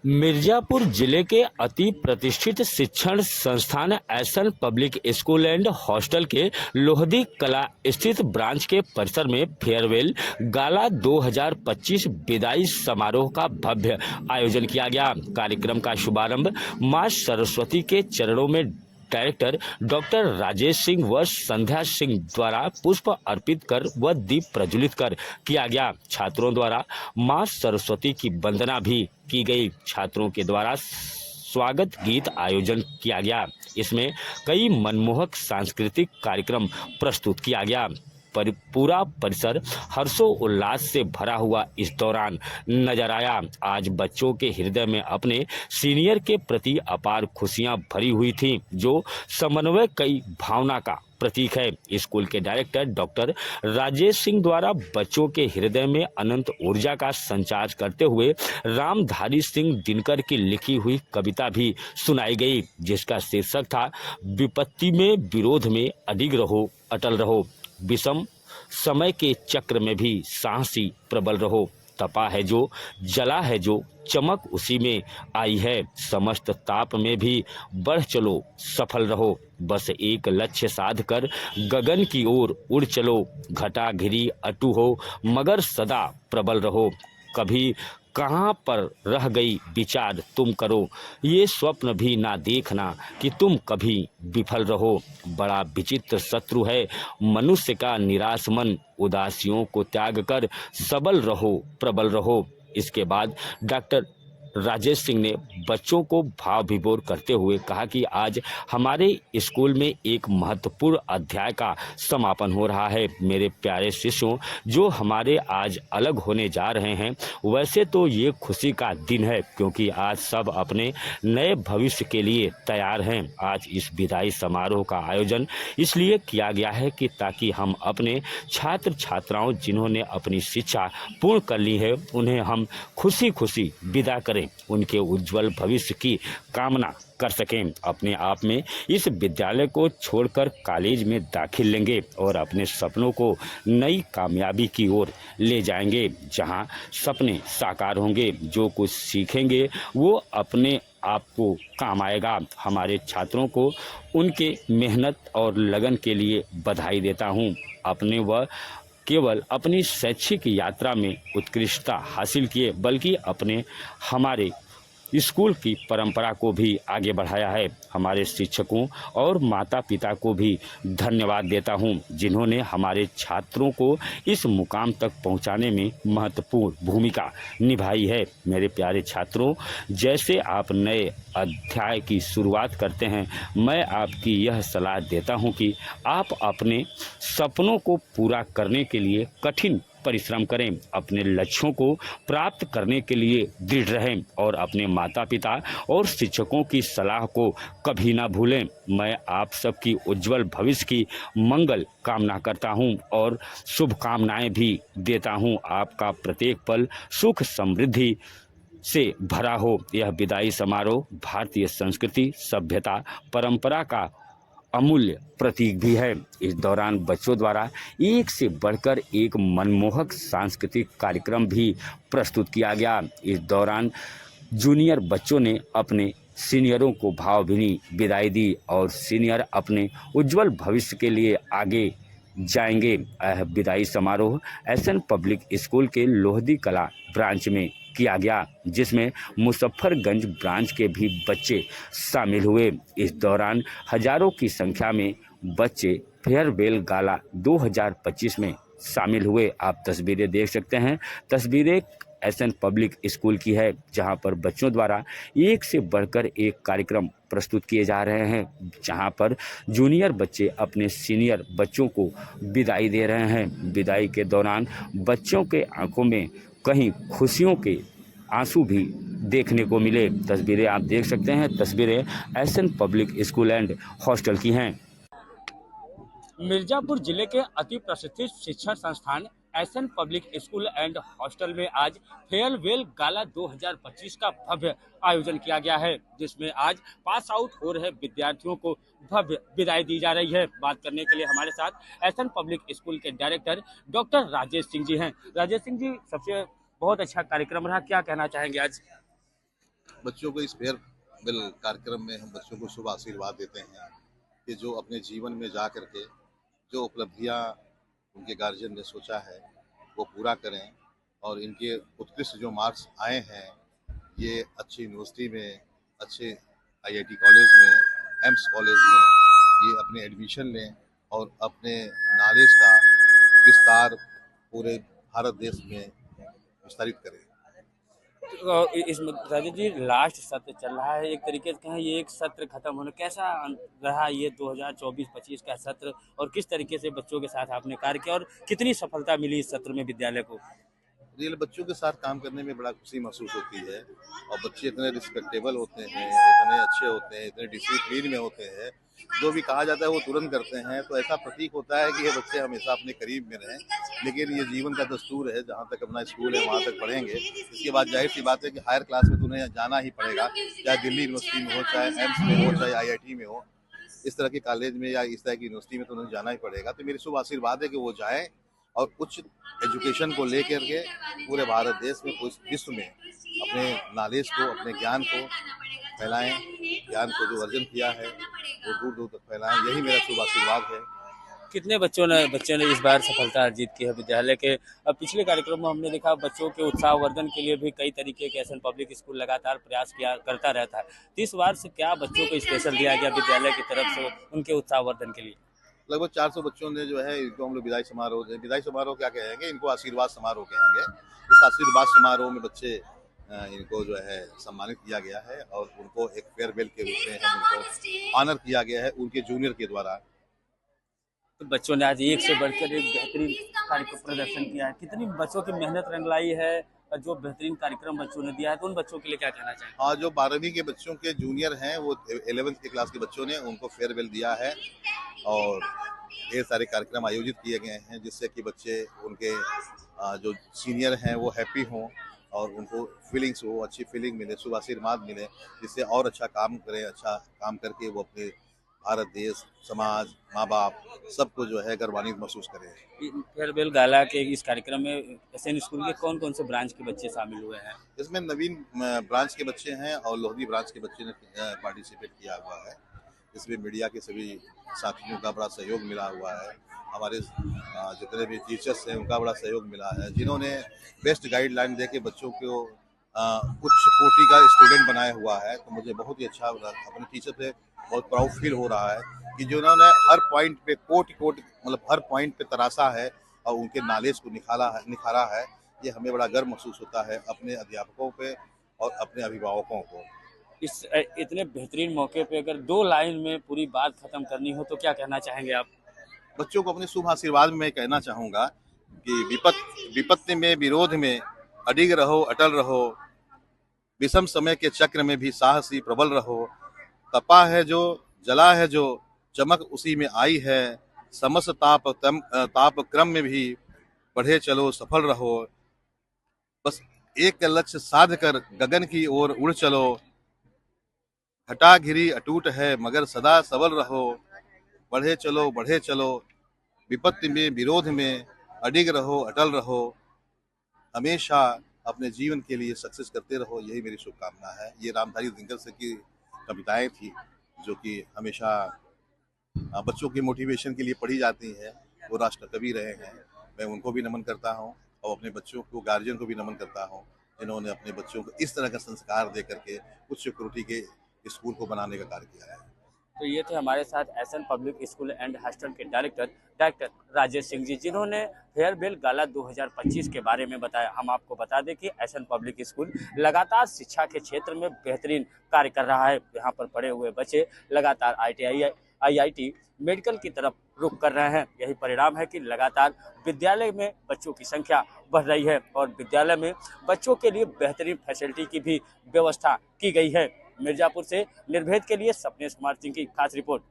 मिर्जापुर जिले के अति प्रतिष्ठित शिक्षण संस्थान SN public school and hostel के लोहदी कला स्थित ब्रांच के परिसर में फेयरवेल गाला 2025 विदाई समारोह का भव्य आयोजन किया गया। कार्यक्रम का शुभारंभ मां सरस्वती के चरणों में डायरेक्टर डॉक्टर राजेश सिंह व संध्या सिंह द्वारा पुष्प अर्पित कर व दीप प्रज्वलित कर किया गया। छात्रों द्वारा मां सरस्वती की वंदना भी की गई। छात्रों के द्वारा स्वागत गीत आयोजन किया गया। इसमें कई मनमोहक सांस्कृतिक कार्यक्रम प्रस्तुत किया गया। पूरा परिसर हर्षोल्लास से भरा हुआ इस दौरान नजर आया। आज बच्चों के हृदय में अपने सीनियर के प्रति अपार खुशियां भरी हुई थीं, जो समन्वय कई भावना का प्रतीक है। स्कूल के डायरेक्टर डॉक्टर राजेश सिंह द्वारा बच्चों के हृदय में अनंत ऊर्जा का संचार करते हुए रामधारी सिंह दिनकर की लिखी हुई कविता भी सुनाई गई, जिसका शीर्षक था विपत्ति में विरोध में अडिग रहो अटल रहो, विषम समय के चक्र में भी साहसी प्रबल रहो, तपा है जो जला है जो चमक उसी में आई है, समस्त ताप में भी बढ़ चलो सफल रहो, बस एक लक्ष्य साध कर गगन की ओर उड़ चलो, घटा घिरी अटू हो मगर सदा प्रबल रहो, कभी कहाँ पर रह गई विचार तुम करो, ये स्वप्न भी ना देखना कि तुम कभी विफल रहो, बड़ा विचित्र शत्रु है मनुष्य का निराश मन, उदासियों को त्याग कर सबल रहो प्रबल रहो। इसके बाद डॉक्टर राजेश सिंह ने बच्चों को भाव विभोर करते हुए कहा कि आज हमारे स्कूल में एक महत्वपूर्ण अध्याय का समापन हो रहा है। मेरे प्यारे शिष्यों, जो हमारे आज अलग होने जा रहे हैं, वैसे तो ये खुशी का दिन है क्योंकि आज सब अपने नए भविष्य के लिए तैयार हैं। आज इस विदाई समारोह का आयोजन इसलिए किया गया है कि ताकि हम अपने छात्र छात्राओं जिन्होंने अपनी शिक्षा पूर्ण कर ली है, उन्हें हम खुशी खुशी विदा करें, उनके उज्जवल भविष्य की कामना कर सकें। अपने आप में इस विद्यालय को छोड़कर कॉलेज में दाखिल लेंगे और अपने सपनों को नई कामयाबी की ओर ले जाएंगे, जहां सपने साकार होंगे। जो कुछ सीखेंगे वो अपने आप को काम आएगा। हमारे छात्रों को उनके मेहनत और लगन के लिए बधाई देता हूं। अपने व केवल अपनी शैक्षिक यात्रा में उत्कृष्टता हासिल किए, बल्कि अपने हमारे स्कूल की परंपरा को भी आगे बढ़ाया है। हमारे शिक्षकों और माता पिता को भी धन्यवाद देता हूं, जिन्होंने हमारे छात्रों को इस मुकाम तक पहुंचाने में महत्वपूर्ण भूमिका निभाई है। मेरे प्यारे छात्रों, जैसे आप नए अध्याय की शुरुआत करते हैं, मैं आपकी यह सलाह देता हूं कि आप अपने सपनों को पूरा करने के लिए कठिन परिश्रम करें, अपने लक्ष्यों को प्राप्त करने के लिए दृढ़ रहें और अपने माता पिता और शिक्षकों की सलाह को कभी ना भूलें। मैं आप सबकी उज्जवल भविष्य की मंगल कामना करता हूं और शुभकामनाएं भी देता हूं। आपका प्रत्येक पल सुख समृद्धि से भरा हो। यह विदाई समारोह भारतीय संस्कृति, सभ्यता, परंपरा का अमूल्य प्रतीक भी है। इस दौरान बच्चों द्वारा एक से बढ़कर एक मनमोहक सांस्कृतिक कार्यक्रम भी प्रस्तुत किया गया। इस दौरान जूनियर बच्चों ने अपने सीनियरों को भावभीनी विदाई दी और सीनियर अपने उज्जवल भविष्य के लिए आगे जाएंगे। यह विदाई समारोह एसएन पब्लिक स्कूल के लोहदी कला ब्रांच में किया गया, जिसमें मुजफ्फरगंज ब्रांच के भी बच्चे शामिल हुए। इस दौरान हजारों की संख्या में बच्चे फेयरवेल गाला 2025 में शामिल हुए। आप तस्वीरें देख सकते हैं। तस्वीरें एसएन पब्लिक स्कूल की है, जहां पर बच्चों द्वारा एक से बढ़कर एक कार्यक्रम प्रस्तुत किए जा रहे हैं, जहां पर जूनियर बच्चे अपने सीनियर बच्चों को विदाई दे रहे हैं। विदाई के दौरान बच्चों के आंखों में कहीं खुशियों के आंसू भी देखने को मिले। तस्वीरें आप देख सकते हैं। तस्वीरें SN public school and hostel की हैं। मिर्जापुर जिले के अति प्रसिद्ध शिक्षण संस्थान SN public school and hostel में आज फेयरवेल गाला 2025 का भव्य आयोजन किया गया है, जिसमें आज पास आउट हो रहे विद्यार्थियों को भव्य विदाई दी जा रही है। बात करने के लिए हमारे साथ एसएन पब्लिक स्कूल के डायरेक्टर डॉक्टर राजेश सिंह जी हैं। राजेश सिंह जी, सबसे बहुत अच्छा कार्यक्रम रहा, क्या कहना चाहेंगे आज? बच्चों को इस फेयरवेल कार्यक्रम में हम बच्चों को शुभ आशीर्वाद देते हैं कि जो अपने जीवन में जा कर के जो उपलब्धियां उनके गार्जियन ने सोचा है वो पूरा करें, और इनके उत्कृष्ट जो मार्क्स आए हैं ये अच्छी यूनिवर्सिटी में, अच्छे आईआईटी कॉलेज में, एम्स कॉलेज में ये अपने एडमिशन लें और अपने नॉलेज का विस्तार पूरे भारत देश में विस्तारित करें। इस राजीव जी, लास्ट सत्र चल रहा है, एक तरीके से कहें ये एक सत्र खत्म होने कैसा रहा ये 2024-25 का सत्र, और किस तरीके से बच्चों के साथ आपने कार्य किया और कितनी सफलता मिली इस सत्र में विद्यालय को? रियल बच्चों के साथ काम करने में बड़ा खुशी महसूस होती है, और बच्चे इतने रिस्पेक्टेबल होते हैं, इतने अच्छे होते हैं, इतने डिसिप्लिन में होते हैं, जो भी कहा जाता है वो तुरंत करते हैं। तो ऐसा प्रतीक होता है कि ये बच्चे हमेशा अपने करीब में रहें। लेकिन ये जीवन का दस्तूर है, जहाँ तक अपना स्कूल है वहाँ तक पढ़ेंगे, इसके बाद जाहिर सी बात है कि हायर क्लास में तो उन्हें जाना ही पड़ेगा, चाहे दिल्ली यूनिवर्सिटी में हो, चाहे एम्स में हो, चाहे आईआईटी में हो। इस तरह के कॉलेज में या इस तरह की यूनिवर्सिटी में तो उन्हें जाना ही पड़ेगा। तो मेरी शुभ आशीर्वाद है कि वो जाएँ और उच्च एजुकेशन को लेकर के पूरे भारत देश में, पूरे विश्व में अपने नॉलेज को, अपने ज्ञान को फैलाएं, ज्ञान को जो अर्जन किया है वो दूर दूर तक फैलाएं। यही मेरा शुभ आशीर्वाद है। कितने बच्चों ने इस बार सफलता अर्जित की है विद्यालय के? अब पिछले कार्यक्रम में हमने देखा बच्चों के उत्साहवर्धन के लिए भी कई तरीके के एसएन पब्लिक स्कूल लगातार प्रयास किया करता रहता है। तो इस बार से क्या बच्चों को स्पेशल दिया गया विद्यालय की तरफ से उनके उत्साहवर्धन के लिए? लगभग 400 बच्चों ने जो है, इनको हम लोग विदाई समारोह क्या कहेंगे, इनको आशीर्वाद समारोह कहेंगे। इस आशीर्वाद समारोह में बच्चे इनको जो है सम्मानित किया गया है, और उनको एक फेयरवेल के रूप में हम उनको ऑनर किया गया है उनके जूनियर के द्वारा। तो बच्चों ने आज एक से बढ़कर एक बेहतरीन कार्यक्रम प्रदर्शन किया है। कितनी बच्चों की मेहनत रंग लाई है और जो बेहतरीन कार्यक्रम बच्चों ने दिया है, तो उन बच्चों के लिए क्या कहना चाहेंगे? हाँ, जो 12वीं के बच्चों के जूनियर हैं वो 11th के क्लास के बच्चों ने उनको फेयरवेल दिया है, और ढेर सारे कार्यक्रम आयोजित किए गए हैं जिससे कि बच्चे उनके जो सीनियर हैं वो हैप्पी हों, और उनको फीलिंग्स हो, अच्छी फीलिंग मिले, शुभ आशीर्वाद मिले, जिससे और अच्छा काम करें, अच्छा काम करके वो अपने भारत देश, समाज, माँ बाप सबको जो है गर्वान्वित महसूस करें। फेयरवेल गाला के इस कार्यक्रम में एसएन स्कूल के कौन कौन से ब्रांच के बच्चे शामिल हुए हैं? इसमें नवीन ब्रांच के बच्चे हैं और लोहदी ब्रांच के बच्चे ने पार्टिसिपेट किया हुआ है। इसमें मीडिया के सभी साथियों का बड़ा सहयोग मिला हुआ है, हमारे जितने भी टीचर्स हैं उनका बड़ा सहयोग मिला है, जिन्होंने बेस्ट गाइडलाइन दे के बच्चों को उच्च कोटि का स्टूडेंट बनाया हुआ है। तो मुझे बहुत ही अच्छा अपने टीचर पे बहुत प्राउड फील हो रहा है कि जिन्होंने हर पॉइंट पे मतलब हर पॉइंट पे तराशा है और उनके नॉलेज को निखारा है। ये हमें बड़ा गर्व महसूस होता है अपने अध्यापकों पे और अपने अभिभावकों को। इस इतने बेहतरीन मौके पे अगर 2 लाइन में पूरी बात खत्म करनी हो तो क्या कहना चाहेंगे आप? बच्चों को अपने शुभ आशीर्वाद में मैं कहना चाहूँगा कि विपत्ति में, विरोध में अडिग रहो, अटल रहो, विषम समय के चक्र में भी साहसी प्रबल रहो, तपा है जो, जला है जो, चमक उसी में आई है, समस्त ताप क्रम में भी बढ़े चलो, सफल रहो, बस एक लक्ष्य साध कर गगन की ओर उड़ चलो, घटा घिरी अटूट है मगर सदा सबल रहो, बढ़े चलो, विपत्ति में, विरोध में अडिग रहो, अटल रहो, हमेशा अपने जीवन के लिए सक्सेस करते रहो। यही मेरी शुभकामना है। ये रामधारी दिनकर से की कविताएं थी जो कि हमेशा बच्चों के मोटिवेशन के लिए पढ़ी जाती हैं। वो राष्ट्र कवि रहे हैं, मैं उनको भी नमन करता हूँ और अपने बच्चों को, गार्जियन को भी नमन करता हूँ जिन्होंने अपने बच्चों को इस तरह का संस्कार दे करके उच्च कोटि के स्कूल को बनाने का कार्य किया है। तो ये थे हमारे साथ SN public school and hostel के डायरेक्टर राजेश सिंह जी, जिन्होंने फेयरवेल गाला 2025 के बारे में बताया। हम आपको बता दें कि एसएन पब्लिक स्कूल लगातार शिक्षा के क्षेत्र में बेहतरीन कार्य कर रहा है। यहाँ पर पढ़े हुए बच्चे लगातार आईआईटी मेडिकल की तरफ रुख कर रहे हैं। यही परिणाम है कि लगातार विद्यालय में बच्चों की संख्या बढ़ रही है और विद्यालय में बच्चों के लिए बेहतरीन फैसिलिटी की भी व्यवस्था की गई है। मिर्जापुर से निर्भेद के लिए सपनेश कुमार सिंह की खास रिपोर्ट।